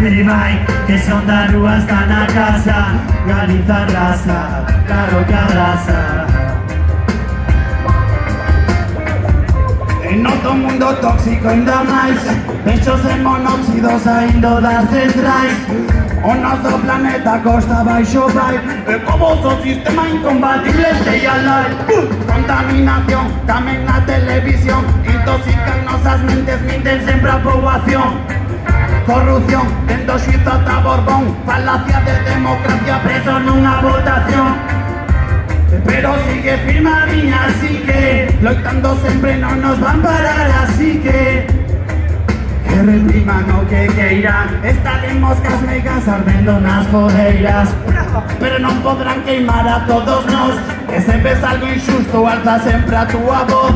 Bai, que son da rúa hasta na casa. Galiza arrasa, claro que arrasa. Noto un mundo tóxico ainda máis, pechos e monóxidos saindo das centrais. O noso planeta costa baixo vai, e como o sistema incompatible stay alive. Contaminación, tamén na televisión, intoxican nosas mentes, minten sempre a poboación. Corrupción, tendo xuizo ata Borbón, falacia de democracia preso nunha votación. Pero sigue firme a miña psique, loitando sempre non nos van parar, así que repriman o que queiran. Estaremos cas megas ardendo nas fogueiras, pero non podrán queimar a todos nós. E se ves algo injusto, alza sempre a túa voz.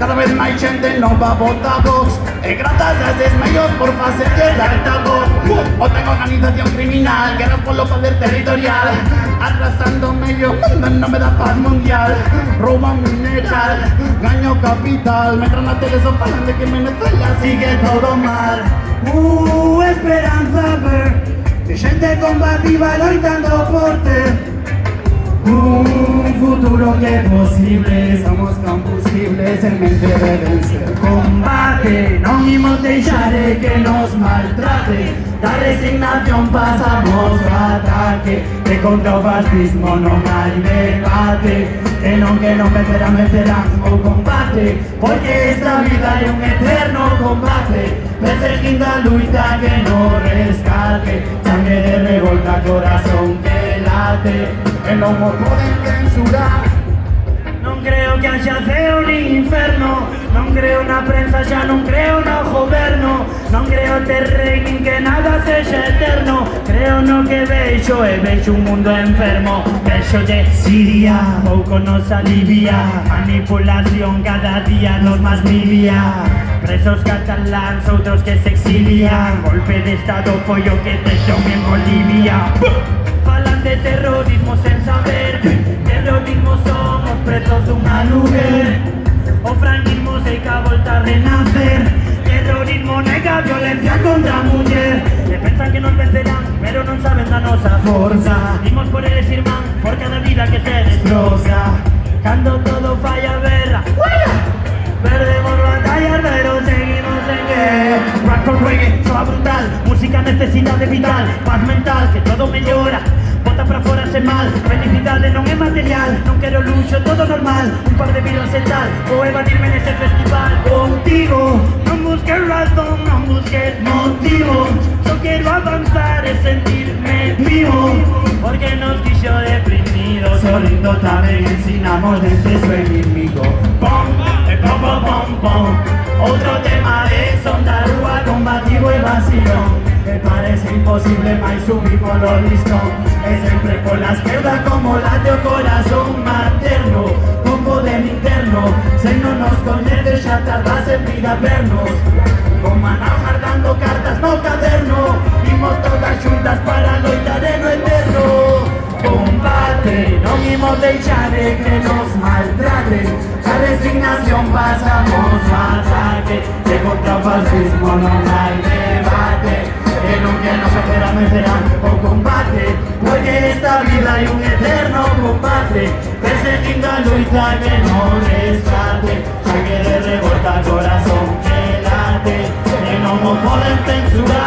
Cada vez máis xente nova vota Vox, e grazas a estes medios por facerles altavoz. O tengo organización criminal, guerras polo poder territorial, arrasando medio mundo en nome da paz mundial. Rouban mineral, gaño capital, mentran na tele son falan de que Venezuela sigue todo mal. Esperanza ver, de xente combativa loitando por ter un futuro que é posible. Somos combustibles en mente de vencer. Combate, non imos deixar que nos maltrate. Da resignación pasamos ao ataque, que contra o fascismo non hai debate. Que non vencerán o combate, porque esta vida é un eterno combate. Perseguindo a luita que no rescate, sangre de revolta, corazón que late, que non o poden censurar. Non creo que haxa ceo nin inferno, non creo na prensa, xa non creo no goberno, non creo ter rei nin que nada sexa eterno. Creo no que vexo e vexo un mundo enfermo. Vexo de Siria, pouco nos alivia, manipulación cada día nos más mivia. Presos cataláns, outros que se exilian, golpe de estado foi o que teñon en Bolivia. Falan de terrorismo sen saber, terrorismo somos presos dunha nube. O franquismo sei que a volta a renacer, terrorismo nega violencia contra a muller. E pensan que nos vencerán, pero non saben da nosa forza. Dimos por eles irmán, por cada vida que se destroza. Cando todo falla berra, perdemos batallas pero seguimos en guerra. Rock con reggae, soa brutal, música necesidade vital, paz mental, que todo mellora. Bota pra fora sen mal, felicidade non é material. Non quero luxo, todo normal, un par de vidas e tal, vou evadirme nese festival. Contigo, non busques razón, non busques motivo, só quero avanzar e sentirme vivo. Porque nos quixo deprimidos, solindo tamén ensinamos dente su enemigo. Pom, pom, pom, pom, pom. Outro tema de son da rúa, combativo e vacilón. Me parece imposible, mais subimos lo listón. E sempre pola esquerda como late o corazón materno, con poder interno. Se non nos coñece xa tardase en vida vernos. Con maná guardando cartas no caderno, imos todas xuntas para loitar en o eterno. Combate, non imos deixar que nos maltraten. A resignación pasamos ao ataque, que contra o fascismo non hai debate. Que non vencerán o combate, porque esta vida é un eterno combate. Perseguindo a luita que non rescate, sangre de revolta, corazón que late, que non o poden censurar.